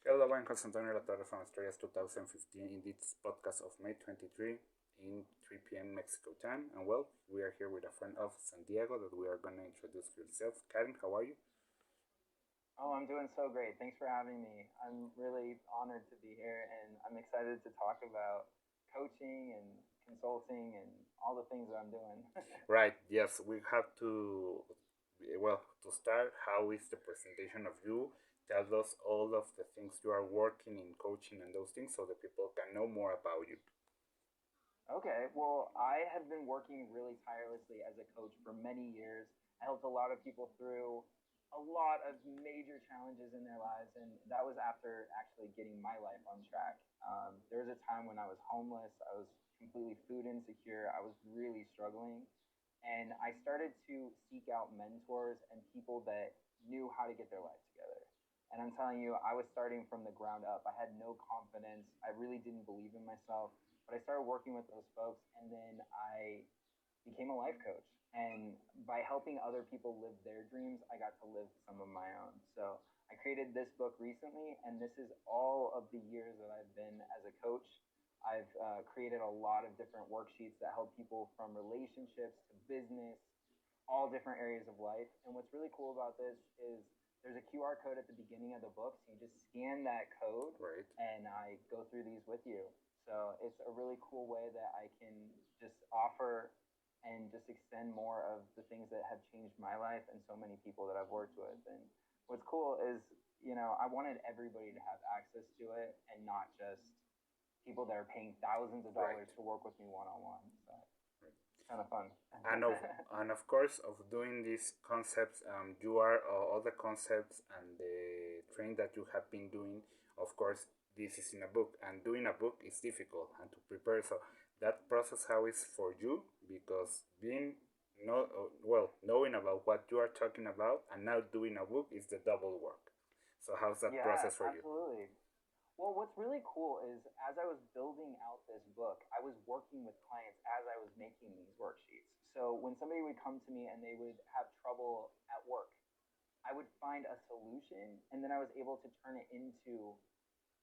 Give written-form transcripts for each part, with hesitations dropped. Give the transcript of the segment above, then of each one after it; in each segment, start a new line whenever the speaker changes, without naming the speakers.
Hello, I'm José Antonio La Torre from Estrellas 2015 in this podcast of May 23 in 3 p.m. Mexico time. And well, we are here with a friend of San Diego that we are going to introduce yourself. Kaden, how are you?
Oh, I'm doing so great. Thanks for having me. I'm really honored to be here and I'm excited to talk about coaching and consulting and all the things that I'm doing.
Right, yes, we have to start, how is the presentation of you? Tell us all of the things you are working in coaching and those things so the people can know more about you.
Okay, well, I have been working really tirelessly as a coach for many years. I helped a lot of people through a lot of major challenges in their lives, and that was after actually getting my life on track. There was a time when I was homeless, I was completely food insecure, I was really struggling, and I started to seek out mentors and people that knew how to get their life together. And I'm telling you, I was starting from the ground up. I had no confidence. I really didn't believe in myself. But I started working with those folks, and then I became a life coach. And by helping other people live their dreams, I got to live some of my own. So I created this book recently, and this is all of the years that I've been as a coach. I've created a lot of different worksheets that help people from relationships to business, all different areas of life. And what's really cool about this is there's a QR code at the beginning of the book. So you just scan that code
Right.
and I go through these with you. So it's a really cool way that I can just offer and just extend more of the things that have changed my life and so many people that I've worked with. And what's cool is, I wanted everybody to have access to it and not just people that are paying thousands of
Right.
dollars to work with me one on one. So
Right.
it's kind of fun.
And of course of doing these concepts, you are all the concepts and the training that you have been doing. Of course, this is in a book, and doing a book is difficult and to prepare. So that process, how is for you? Because being no knowing about what you are talking about and now doing a book is the double work. So how's that
Yeah,
process for you?
absolutely. Well, what's really cool is as I was building out this book, I was working with clients as I was making these worksheets. So when somebody would come to me and they would have trouble at work, I would find a solution and then I was able to turn it into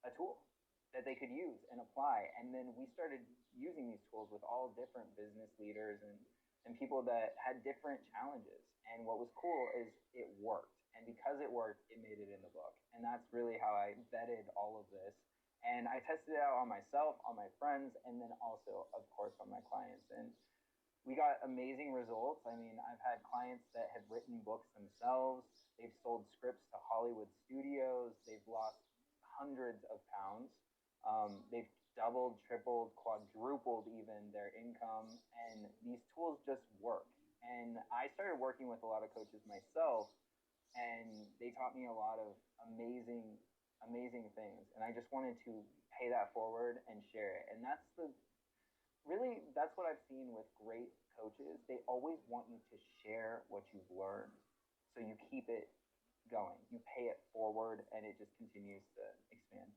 a tool that they could use and apply. And then we started using these tools with all different business leaders and people that had different challenges. And what was cool is it worked. And because it worked, it made it in the book. And that's really how I vetted all of this. And I tested it out on myself, on my friends, and then also, of course, on my clients. And we got amazing results. I mean, I've had clients that have written books themselves. They've sold scripts to Hollywood studios. They've lost hundreds of pounds. They've doubled, tripled, quadrupled even their income. And these tools just work. And I started working with a lot of coaches myself, and they taught me a lot of amazing, amazing things. And I just wanted to pay that forward and share it. And that's what I've seen with great coaches. They always want you to share what you've learned. So you keep it going. You pay it forward and it just continues to expand.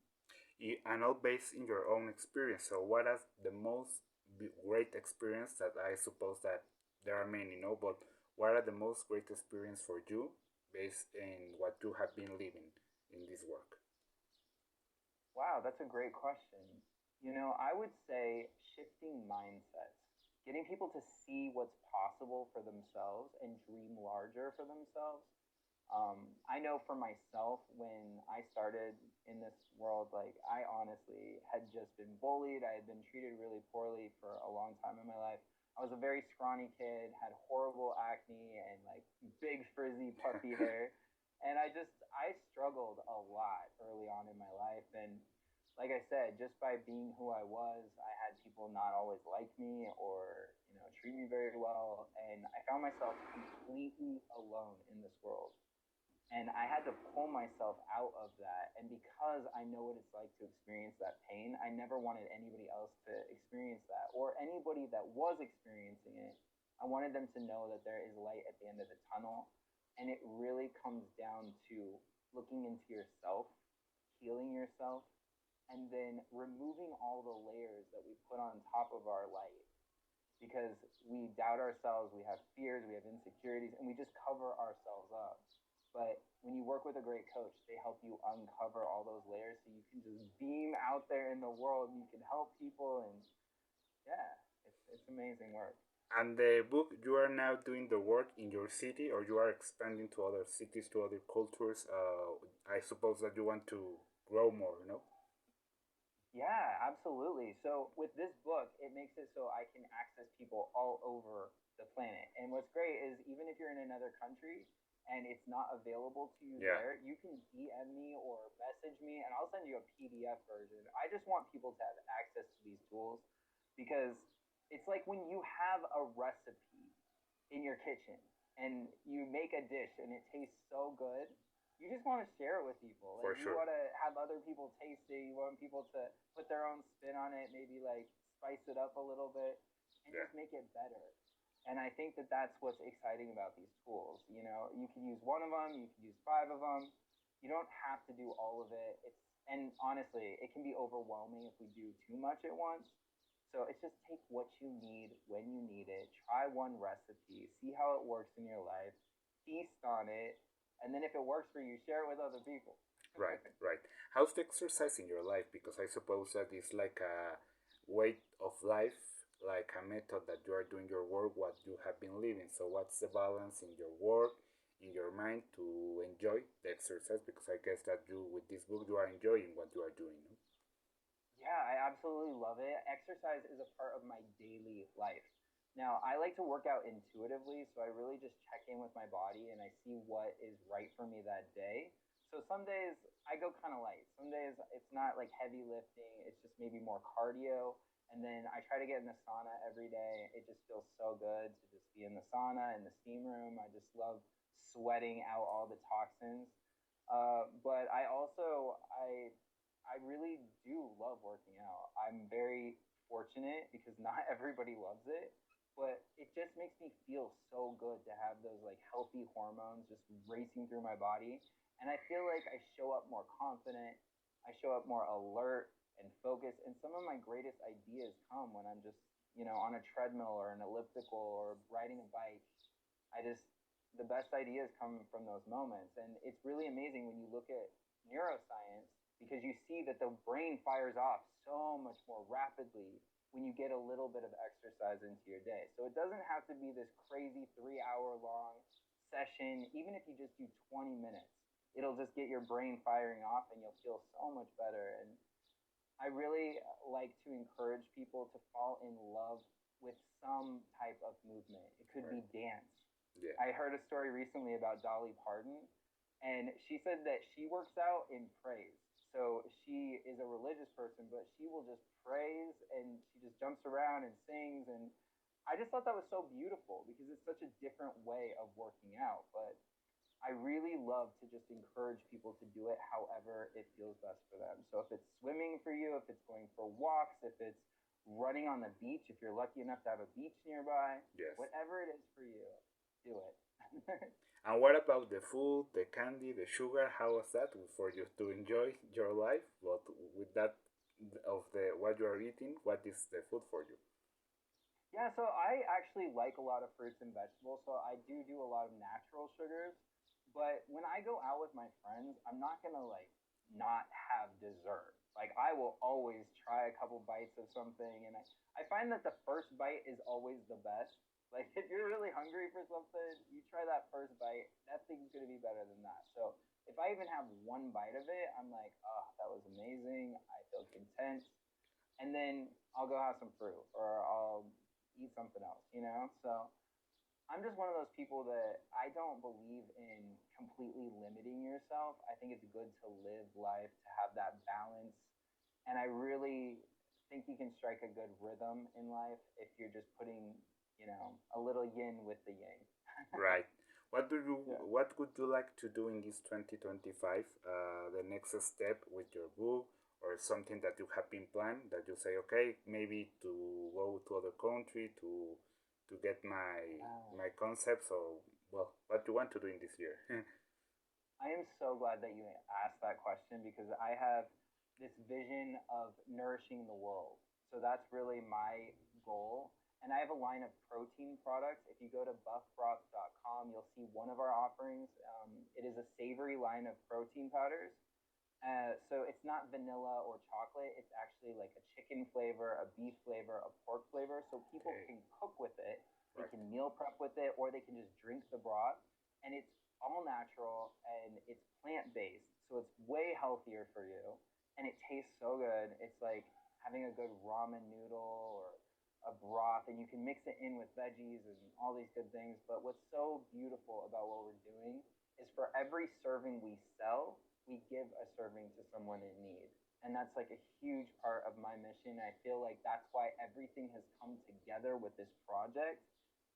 And all based in your own experience. So, what is the most great experience that I suppose that there are many, no? But what are the most great experience for you based in what you have been living in this work?
Wow, that's a great question. I would say shifting mindsets, getting people to see what's possible for themselves and dream larger for themselves. I know for myself, when I started in this world, like I honestly had just been bullied. I had been treated really poorly for a long time in my life. I was a very scrawny kid, had horrible acne and like big frizzy puffy hair. And I struggled a lot early on in my life. And like I said, just by being who I was, I had people not always like me or, treat me very well. And I found myself completely alone in this world, and I had to pull myself out of that. And because I know what it's like to experience that pain, I never wanted anybody else to experience that or anybody that was experiencing it. I wanted them to know that there is light at the end of the tunnel. And it really comes down to looking into yourself, healing yourself, and then removing all the layers that we put on top of our light because we doubt ourselves, we have fears, we have insecurities, and we just cover ourselves up. But when you work with a great coach, they help you uncover all those layers so you can just beam out there in the world and you can help people. And yeah, it's amazing work.
And the book, you are now doing the work in your city, or you are expanding to other cities, to other cultures. I suppose that you want to grow more, you know?
Yeah, absolutely. So with this book, it makes it so I can access people all over the planet. And what's great is even if you're in another country and it's not available to you
Yeah,
there, you can DM me or message me and I'll send you a PDF version. I just want people to have access to these tools because it's like when you have a recipe in your kitchen and you make a dish and it tastes so good, you just want to share it with people.
for
Like you
sure.
want to have other people taste it. You want people to put their own spin on it, maybe like spice it up a little bit and
Yeah,
just make it better. And I think that that's what's exciting about these tools. You know, you can use one of them, you can use five of them. You don't have to do all of it. It's and honestly, it can be overwhelming if we do too much at once. So it's just take what you need when you need it. Try one recipe, see how it works in your life, feast on it, and then if it works for you, share it with other people.
right, right. How's the exercise in your life? Because I suppose that it's like a way of life, like a method that you are doing your work, what you have been living. So, what's the balance in your work, in your mind to enjoy the exercise? Because I guess that you, with this book, you are enjoying what you are doing. No?
Yeah, I absolutely love it. Exercise is a part of my daily life. Now, I like to work out intuitively, so I really just check in with my body and I see what is right for me that day. So some days I go kind of light. Some days it's not like heavy lifting, it's just maybe more cardio. And then I try to get in the sauna every day. It just feels so good to just be in the sauna, in the steam room. I just love sweating out all the toxins. But I really do love working out. I'm very fortunate because not everybody loves it, but it just makes me feel so good to have those like healthy hormones just racing through my body. And I feel like I show up more confident, I show up more alert and focused. And some of my greatest ideas come when I'm just, on a treadmill or an elliptical or riding a bike. I just the best ideas come from those moments, and it's really amazing when you look at neuroscience because you see that the brain fires off so much more rapidly when you get a little bit of exercise into your day. So it doesn't have to be this crazy 3 hour long session. Even if you just do 20 minutes, it'll just get your brain firing off and you'll feel so much better. And I really like to encourage people to fall in love with some type of movement. It could
Right.
be dance.
Yeah.
I heard a story recently about Dolly Parton, and she said that she works out in praise. So she is a religious person, but she will just praise and she just jumps around and sings. And I just thought that was so beautiful because it's such a different way of working out. But I really love to just encourage people to do it however it feels best for them. So if it's swimming for you, if it's going for walks, if it's running on the beach, if you're lucky enough to have a beach nearby,
Yes.
whatever it is for you, do it.
And what about the food, the candy, the sugar? How was that for you to enjoy your life? But with that of the what you are eating, what is the food for you?
Yeah, so I actually like a lot of fruits and vegetables, so I do a lot of natural sugars. But when I go out with my friends, I'm not gonna like not have dessert. Like I will always try a couple bites of something, and I find that the first bite is always the best. Like if you're really hungry for something, you try that first bite. That thing's gonna be better than that. So if I even have one bite of it, I'm like, oh, that was amazing. I feel content, and then I'll go have some fruit or I'll eat something else. So I'm just one of those people that I don't believe in completely limiting yourself. I think it's good to live life, to have that balance. And I really think you can strike a good rhythm in life if you're just putting, a little yin with the yang.
Right. What do you
Yeah.
what would you like to do in this 2025? The next step with your book, or something that you have been planned that you say, okay, maybe to go to other country to get
Yeah.
my concepts, or well, what you want to do in this year?
I am so glad that you asked that question because I have this vision of nourishing the world. So that's really my goal. And I have a line of protein products. If you go to buffbroth.com, you'll see one of our offerings. It is a savory line of protein powders. So it's not vanilla or chocolate. It's actually like a chicken flavor, a beef flavor, a pork flavor. So people
Okay.
can cook with it. They
Right.
can meal prep with it, or they can just drink the broth. And it's all natural and it's plant based. So it's way healthier for you. And it tastes so good. It's like having a good ramen noodle or a broth, and you can mix it in with veggies and all these good things. But what's so beautiful about what we're doing is for every serving we sell, we give a serving to someone in need. And that's like a huge part of my mission. I feel like that's why everything has come together with this project,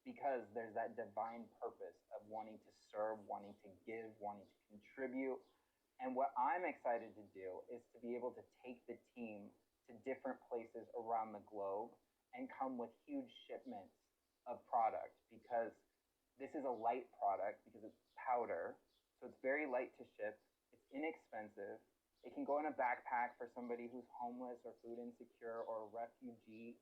because there's that divine purpose of wanting to serve, wanting to give, wanting to contribute. And what I'm excited to do is to be able to take the team to different places around the globe and come with huge shipments of product, because this is a light product because it's powder. So it's very light to ship. It's inexpensive. It can go in a backpack for somebody who's homeless or food insecure or a refugee.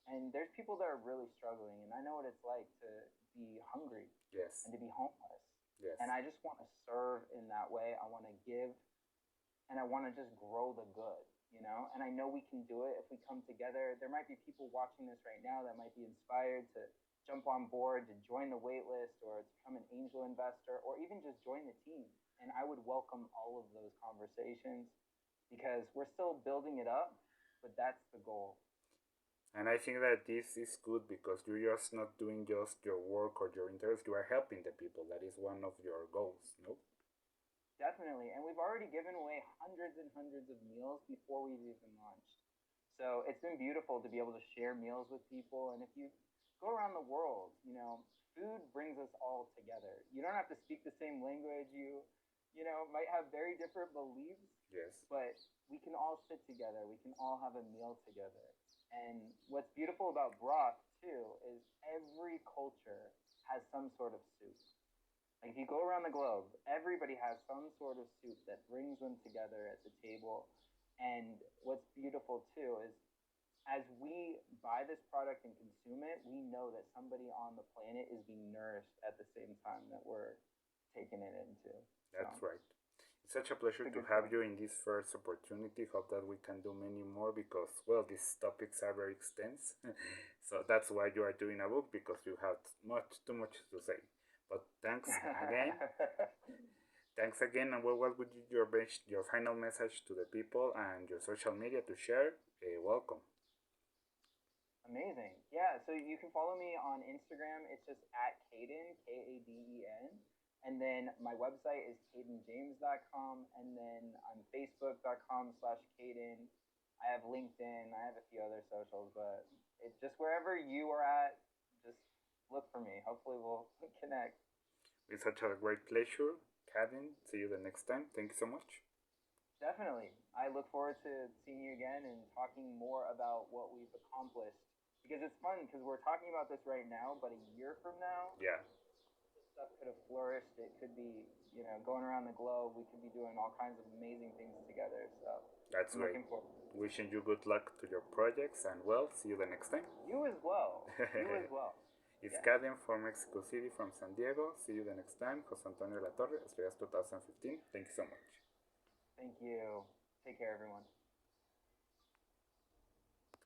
And there's people that are really struggling, and I know what it's like to be hungry
Yes.
and to be homeless.
Yes.
And I just want to serve in that way. I want to give, and I want to just grow the good, you know? And I know we can do it if we come together. There might be people watching this right now that might be inspired to jump on board, to join the wait list, or to become an angel investor, or even just join the team. And I would welcome all of those conversations, because we're still building it up, but that's the goal.
And I think that this is good because you're just not doing just your work or your interest, you are helping the people. That is one of your goals, no?
Definitely. And we've already given away hundreds and hundreds of meals before we've even launched. So it's been beautiful to be able to share meals with people. And if you go around the world, you know, food brings us all together. You don't have to speak the same language. You might have very different beliefs,
Yes.
but we can all sit together. We can all have a meal together. And what's beautiful about broth, too, is every culture has some sort of soup. Like if you go around the globe, everybody has some sort of soup that brings them together at the table. And what's beautiful too is as we buy this product and consume it, we know that somebody on the planet is being nourished at the same time that we're taking it into. So
That's right. It's such a pleasure
it's a
to
good
have
thing.
you in this first opportunity. Hope that we can do many more because, well, these topics are very extensive. So that's why you are doing a book because you have too much to say. But thanks again. Thanks again. And what would be your final message to the people and your social media to share? Welcome.
Amazing. Yeah, so you can follow me on Instagram. It's just at Kaden, Kaden. And then my website is kadenjames.com. And then I'm facebook.com/Kaden. I have LinkedIn. I have a few other socials, but it's just wherever you are at, just look for me. Hopefully we'll connect.
It's such a great pleasure. Kaden, see you the next time. Thank you so much.
Definitely. I look forward to seeing you again and talking more about what we've accomplished. Because it's fun because we're talking about this right now, but a year from now,
Yeah,
this stuff could have flourished. It could be, going around the globe. We could be doing all kinds of amazing things together. So
that's
I'm
great.
looking forward.
Wishing you good luck to your projects and well, see you the next time.
You as well. You as well.
It's
Yeah.
Kaden from Mexico City, from San Diego. See you the next time. Jose Antonio La Torre, Estrellas 2015. Thank you so much.
Thank you. Take care, everyone.